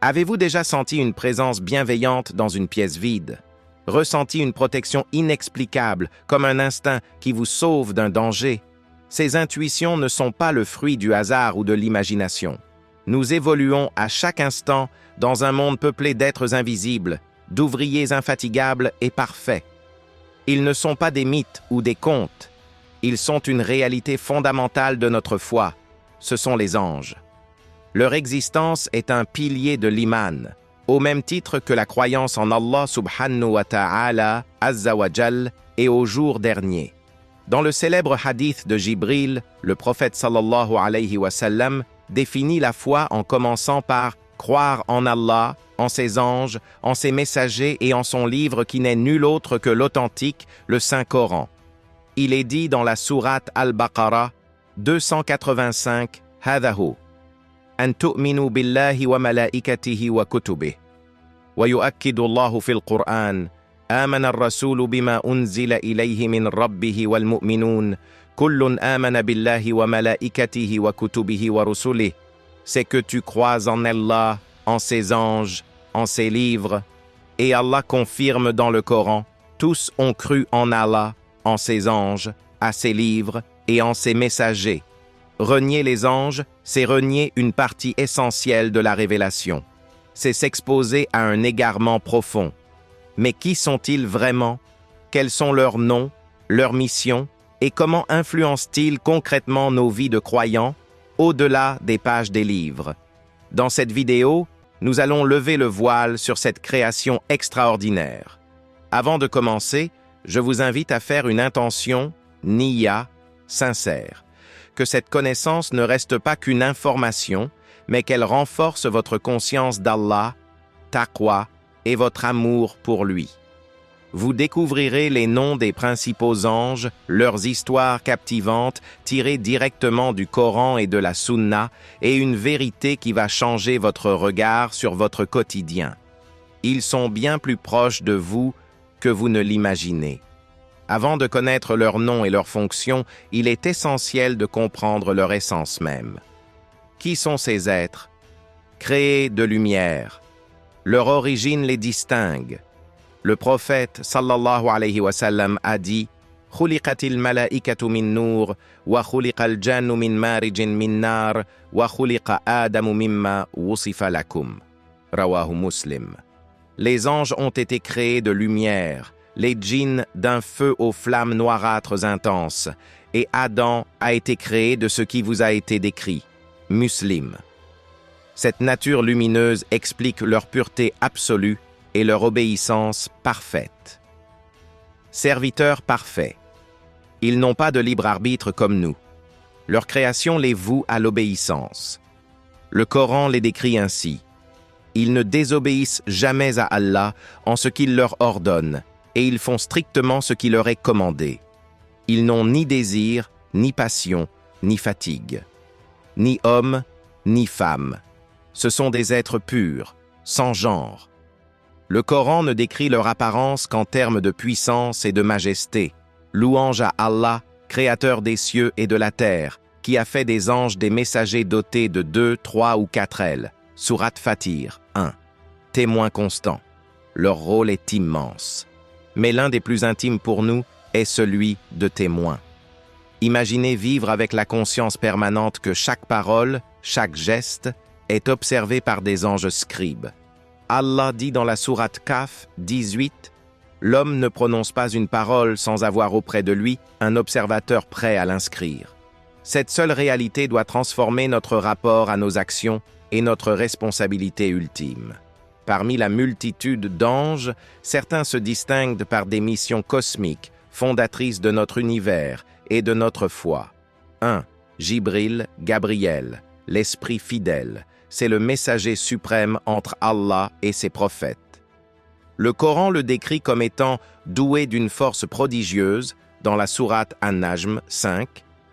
Avez-vous déjà senti une présence bienveillante dans une pièce vide? Ressenti une protection inexplicable, comme un instinct qui vous sauve d'un danger? Ces intuitions ne sont pas le fruit du hasard ou de l'imagination. Nous évoluons à chaque instant dans un monde peuplé d'êtres invisibles, d'ouvriers infatigables et parfaits. Ils ne sont pas des mythes ou des contes. Ils sont une réalité fondamentale de notre foi. Ce sont les anges. Leur existence est un pilier de l'iman, au même titre que la croyance en Allah subhanahu wa ta'ala, azza wa jal, et au jour dernier. Dans le célèbre hadith de Jibril, le prophète sallallahu alayhi wa sallam définit la foi en commençant par croire en Allah, en ses anges, en ses messagers et en son livre qui n'est nul autre que l'authentique, le Saint-Coran. Il est dit dans la sourate Al-Baqarah 285, Hadahu, an tu'minu billahi wa malaikatihi wa kutubih. Wa yu'akkidu Allahu fil Qur'an, آمن الرسول بما أنزل إليه من ربه والمؤمنون كل آمن بالله وملائكته وكتبه ورسله. C'est que tu crois en Allah, en ses anges, en ses livres, et Allah confirme dans le Coran, tous ont cru en Allah, en ses anges, à ses livres et en ses messagers. Renier les anges, c'est renier une partie essentielle de la révélation. C'est s'exposer à un égarement profond. Mais qui sont-ils vraiment? Quels sont leurs noms, leurs missions, et comment influencent-ils concrètement nos vies de croyants, au-delà des pages des livres? Dans cette vidéo, nous allons lever le voile sur cette création extraordinaire. Avant de commencer, je vous invite à faire une intention, niya, sincère. Que cette connaissance ne reste pas qu'une information, mais qu'elle renforce votre conscience d'Allah, taqwa, et votre amour pour lui. Vous découvrirez les noms des principaux anges, leurs histoires captivantes tirées directement du Coran et de la Sunna, et une vérité qui va changer votre regard sur votre quotidien. Ils sont bien plus proches de vous que vous ne l'imaginez. Avant de connaître leurs noms et leurs fonctions, il est essentiel de comprendre leur essence même. Qui sont ces êtres? Créés de lumière. Leur origine les distingue. Le prophète sallallahu alayhi wa sallam a dit « Khuliqatil malaikatu min nur, wa khuliqal jannu min marijin min nar, wa khuliqa Adamu mimma wusifa lakum. » Rawahu Muslim. Les anges ont été créés de lumière, les djinns d'un feu aux flammes noirâtres intenses, et Adam a été créé de ce qui vous a été décrit. Muslim. Cette nature lumineuse explique leur pureté absolue et leur obéissance parfaite. Serviteurs parfaits. Ils n'ont pas de libre arbitre comme nous. Leur création les voue à l'obéissance. Le Coran les décrit ainsi. Ils ne désobéissent jamais à Allah en ce qu'il leur ordonne, et ils font strictement ce qui leur est commandé. Ils n'ont ni désir, ni passion, ni fatigue. Ni homme, ni femme. Ce sont des êtres purs, sans genre. Le Coran ne décrit leur apparence qu'en termes de puissance et de majesté. Louange à Allah, créateur des cieux et de la terre, qui a fait des anges des messagers dotés de 2, 3 ou 4 ailes. Sourate Fatir 1. Témoins constants. Leur rôle est immense. Mais l'un des plus intimes pour nous est celui de témoin. Imaginez vivre avec la conscience permanente que chaque parole, chaque geste, est observé par des anges scribes. Allah dit dans la sourate Kaf 18, « L'homme ne prononce pas une parole sans avoir auprès de lui un observateur prêt à l'inscrire. » Cette seule réalité doit transformer notre rapport à nos actions et notre responsabilité ultime. Parmi la multitude d'anges, certains se distinguent par des missions cosmiques, fondatrices de notre univers et de notre foi. 1. Jibril, Gabriel, l'esprit fidèle. C'est le messager suprême entre Allah et ses prophètes. Le Coran le décrit comme étant doué d'une force prodigieuse dans la sourate An-Najm 5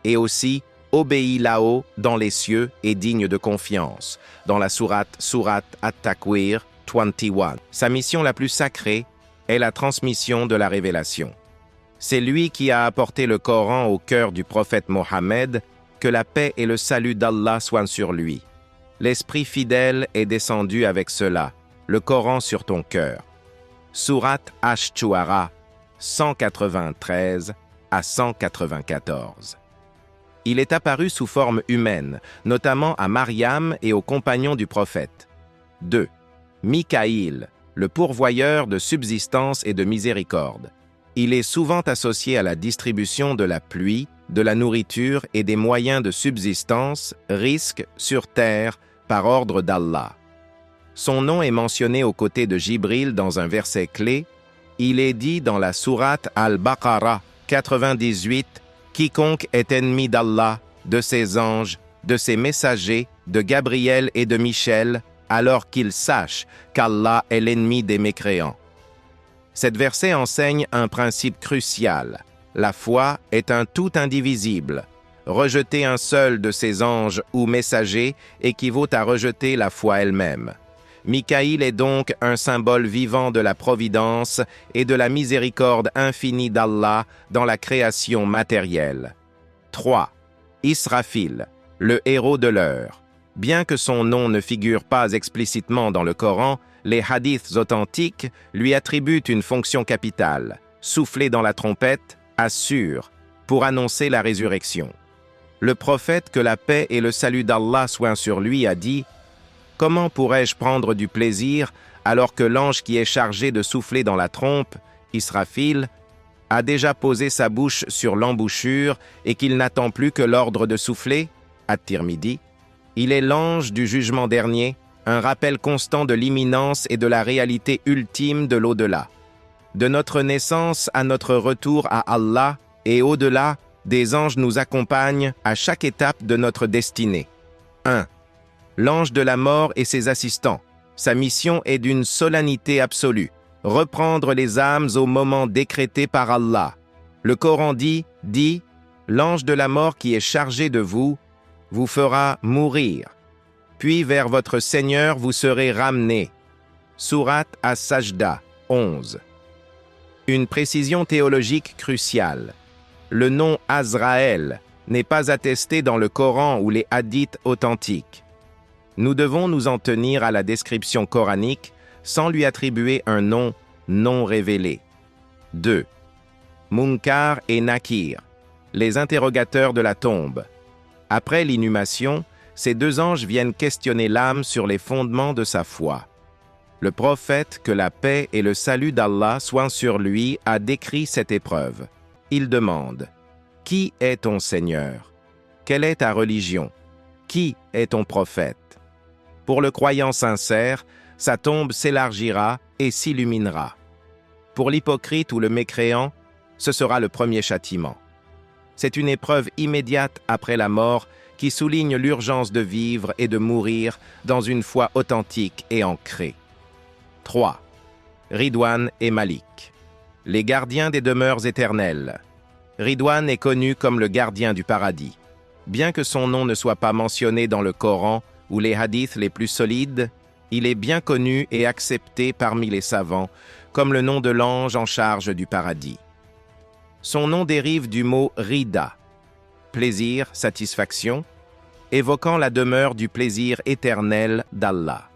et aussi obéi là-haut dans les cieux et digne de confiance dans la sourate At-Takwir 21. Sa mission la plus sacrée est la transmission de la révélation. C'est lui qui a apporté le Coran au cœur du prophète Mohammed, que la paix et le salut d'Allah soient sur lui. L'Esprit fidèle est descendu avec cela, le Coran sur ton cœur. Sourate Ash-Shu'ara, 193 à 194. Il est apparu sous forme humaine, notamment à Mariam et aux compagnons du prophète. 2. Mikaïl, le pourvoyeur de subsistance et de miséricorde. Il est souvent associé à la distribution de la pluie, de la nourriture et des moyens de subsistance, risques sur terre, par ordre d'Allah. Son nom est mentionné aux côtés de Jibril dans un verset clé. Il est dit dans la sourate Al-Baqarah 98, « Quiconque est ennemi d'Allah, de ses anges, de ses messagers, de Gabriel et de Michel, alors qu'il sache qu'Allah est l'ennemi des mécréants. » Cet verset enseigne un principe crucial. La foi est un tout indivisible. Rejeter un seul de ses anges ou messagers équivaut à rejeter la foi elle-même. Mikaïl est donc un symbole vivant de la providence et de la miséricorde infinie d'Allah dans la création matérielle. 3. Israfil, le héros de l'heure. Bien que son nom ne figure pas explicitement dans le Coran, les hadiths authentiques lui attribuent une fonction capitale, souffler dans la trompette, assure, pour annoncer la résurrection. Le prophète, que la paix et le salut d'Allah soient sur lui, a dit « Comment pourrais-je prendre du plaisir alors que l'ange qui est chargé de souffler dans la trompe, Israfil, a déjà posé sa bouche sur l'embouchure et qu'il n'attend plus que l'ordre de souffler » At-Tirmidhi. Il est l'ange du jugement dernier, un rappel constant de l'imminence et de la réalité ultime de l'au-delà. De notre naissance à notre retour à Allah et au-delà, des anges nous accompagnent à chaque étape de notre destinée. 1. L'ange de la mort et ses assistants. Sa mission est d'une solennité absolue, reprendre les âmes au moment décrété par Allah. Le Coran dit, l'ange de la mort qui est chargé de vous fera mourir. Puis vers votre Seigneur vous serez ramenés. Sourate As-Sajda 11. Une précision théologique cruciale. Le nom Azraël n'est pas attesté dans le Coran ou les hadiths authentiques. Nous devons nous en tenir à la description coranique sans lui attribuer un nom non révélé. 2. Munkar et Nakir, les interrogateurs de la tombe. Après l'inhumation, ces deux anges viennent questionner l'âme sur les fondements de sa foi. Le prophète, que la paix et le salut d'Allah soient sur lui, a décrit cette épreuve. Il demande « Qui est ton Seigneur? Quelle est ta religion? Qui est ton prophète ?» Pour le croyant sincère, sa tombe s'élargira et s'illuminera. Pour l'hypocrite ou le mécréant, ce sera le premier châtiment. C'est une épreuve immédiate après la mort qui souligne l'urgence de vivre et de mourir dans une foi authentique et ancrée. 3. Ridwan et Malik, les gardiens des demeures éternelles. Ridwan est connu comme le gardien du paradis. Bien que son nom ne soit pas mentionné dans le Coran ou les hadiths les plus solides, il est bien connu et accepté parmi les savants comme le nom de l'ange en charge du paradis. Son nom dérive du mot rida, plaisir, satisfaction, évoquant la demeure du plaisir éternel d'Allah.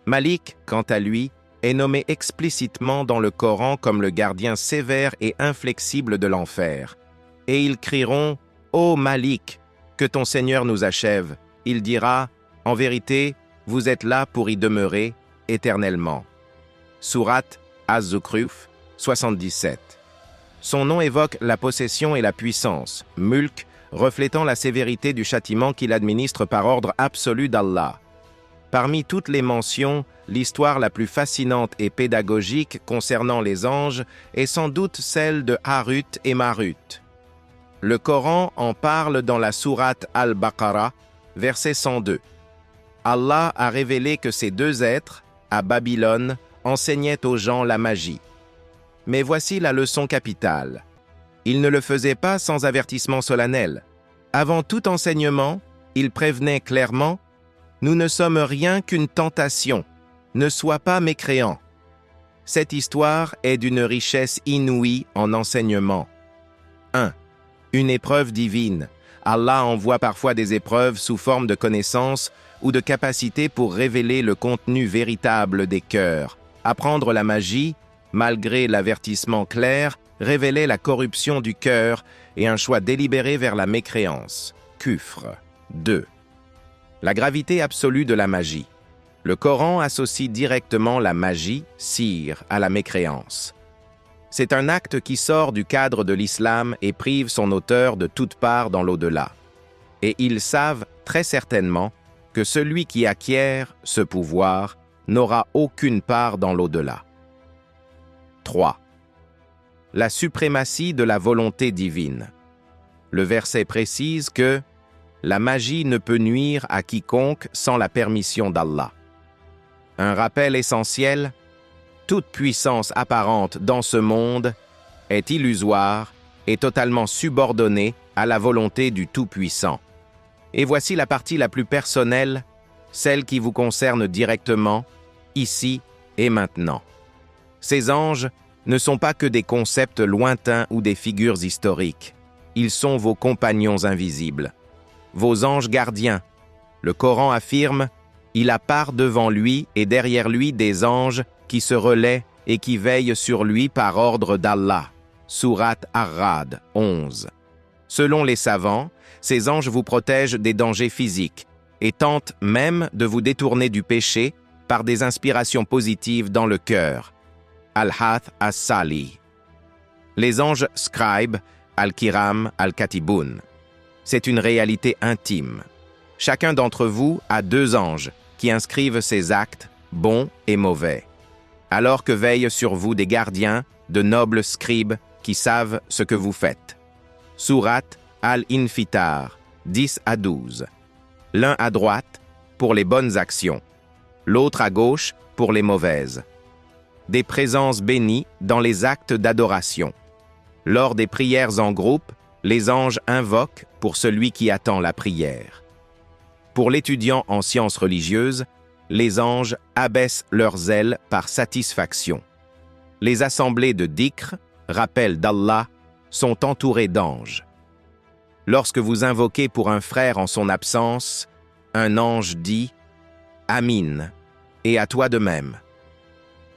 Malik, quant à lui, est nommé explicitement dans le Coran comme le gardien sévère et inflexible de l'enfer. Et ils crieront « Ô Malik, que ton Seigneur nous achève !» Il dira « En vérité, vous êtes là pour y demeurer éternellement. » Sourate Az-Zukhruf 77. Son nom évoque la possession et la puissance, mulk, reflétant la sévérité du châtiment qu'il administre par ordre absolu d'Allah. Parmi toutes les mentions, l'histoire la plus fascinante et pédagogique concernant les anges est sans doute celle de Harut et Marut. Le Coran en parle dans la sourate Al-Baqarah, verset 102. Allah a révélé que ces deux êtres, à Babylone, enseignaient aux gens la magie. Mais voici la leçon capitale. Ils ne le faisaient pas sans avertissement solennel. Avant tout enseignement, ils prévenaient clairement « Nous ne sommes rien qu'une tentation. Ne sois pas mécréant. » Cette histoire est d'une richesse inouïe en enseignement. 1. Une épreuve divine. Allah envoie parfois des épreuves sous forme de connaissances ou de capacité pour révéler le contenu véritable des cœurs. Apprendre la magie, malgré l'avertissement clair, révélait la corruption du cœur et un choix délibéré vers la mécréance. Kufr. 2. La gravité absolue de la magie. Le Coran associe directement la magie, sir, à la mécréance. C'est un acte qui sort du cadre de l'islam et prive son auteur de toute part dans l'au-delà. Et ils savent très certainement que celui qui acquiert ce pouvoir n'aura aucune part dans l'au-delà. 3. La suprématie de la volonté divine. Le verset précise que la magie ne peut nuire à quiconque sans la permission d'Allah. Un rappel essentiel, toute puissance apparente dans ce monde est illusoire et totalement subordonnée à la volonté du Tout-Puissant. Et voici la partie la plus personnelle, celle qui vous concerne directement, ici et maintenant. Ces anges ne sont pas que des concepts lointains ou des figures historiques. Ils sont vos compagnons invisibles, vos anges gardiens. Le Coran affirme « Il a part devant lui et derrière lui des anges qui se relaient et qui veillent sur lui par ordre d'Allah. » Sourate Ar-Ra'd 11. Selon les savants, ces anges vous protègent des dangers physiques et tentent même de vous détourner du péché par des inspirations positives dans le cœur. Al-Hath as-Sali. Les anges scribes, Al-Kiram, Al-Katibun. C'est une réalité intime. Chacun d'entre vous a 2 anges qui inscrivent ses actes, bons et mauvais. Alors que veillent sur vous des gardiens, de nobles scribes qui savent ce que vous faites. Sourate Al-Infitar, 10 à 12. L'un à droite, pour les bonnes actions. L'autre à gauche, pour les mauvaises. Des présences bénies dans les actes d'adoration. Lors des prières en groupe, les anges invoquent pour celui qui attend la prière. Pour l'étudiant en sciences religieuses, les anges abaissent leurs ailes par satisfaction. Les assemblées de dhikr, rappel d'Allah, sont entourées d'anges. Lorsque vous invoquez pour un frère en son absence, un ange dit « Amin » et à toi de même.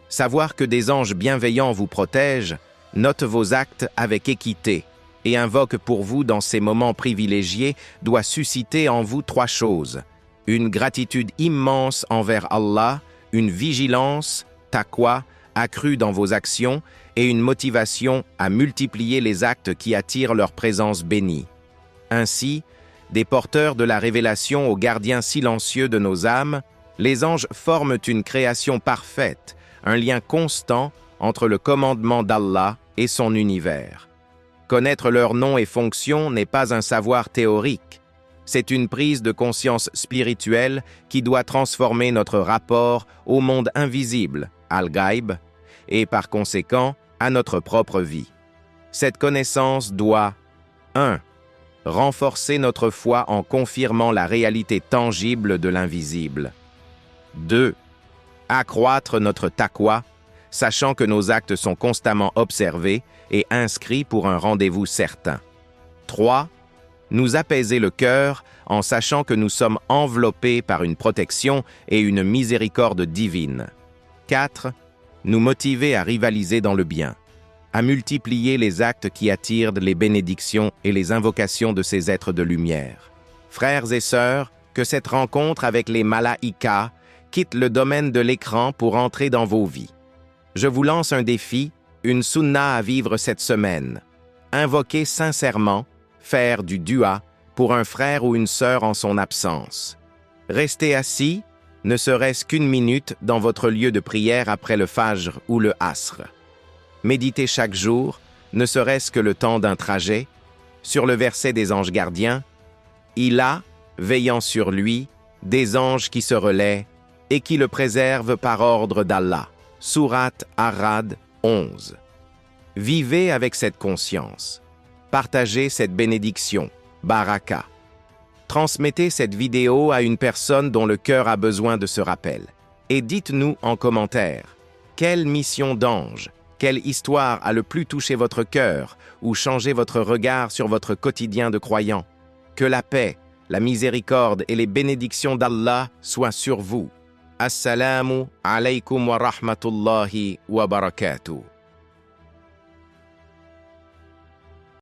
Savoir que des anges bienveillants vous protègent, note vos actes avec équité et invoque pour vous dans ces moments privilégiés doit susciter en vous 3 choses. Une gratitude immense envers Allah, une vigilance, taqwa, accrue dans vos actions et une motivation à multiplier les actes qui attirent leur présence bénie. Ainsi, des porteurs de la révélation aux gardiens silencieux de nos âmes, les anges forment une création parfaite, un lien constant entre le commandement d'Allah et son univers. Connaître leur nom et fonction n'est pas un savoir théorique, c'est une prise de conscience spirituelle qui doit transformer notre rapport au monde invisible, al-Ghaib, et par conséquent à notre propre vie. Cette connaissance doit 1. Renforcer notre foi en confirmant la réalité tangible de l'invisible. 2. Accroître notre taqwa, sachant que nos actes sont constamment observés et inscrits pour un rendez-vous certain. 3. Nous apaiser le cœur en sachant que nous sommes enveloppés par une protection et une miséricorde divine. 4. Nous motiver à rivaliser dans le bien, à multiplier les actes qui attirent les bénédictions et les invocations de ces êtres de lumière. Frères et sœurs, que cette rencontre avec les malaïkas quitte le domaine de l'écran pour entrer dans vos vies. Je vous lance un défi, une sunna à vivre cette semaine. Invoquez sincèrement, faire du dua pour un frère ou une sœur en son absence. Restez assis, ne serait-ce qu'une minute dans votre lieu de prière après le Fajr ou le Asr. Méditez chaque jour, ne serait-ce que le temps d'un trajet, sur le verset des anges gardiens. Il a, veillant sur lui, des anges qui se relaient et qui le préservent par ordre d'Allah. Sourate Ar-Ra'd 11. Vivez avec cette conscience. Partagez cette bénédiction, baraka. Transmettez cette vidéo à une personne dont le cœur a besoin de ce rappel. Et dites-nous en commentaire, quelle mission d'ange, quelle histoire a le plus touché votre cœur ou changé votre regard sur votre quotidien de croyant? Que la paix, La miséricorde et les bénédictions d'Allah soient sur vous. Assalamu alaykum wa rahmatullahi wa barakatuh.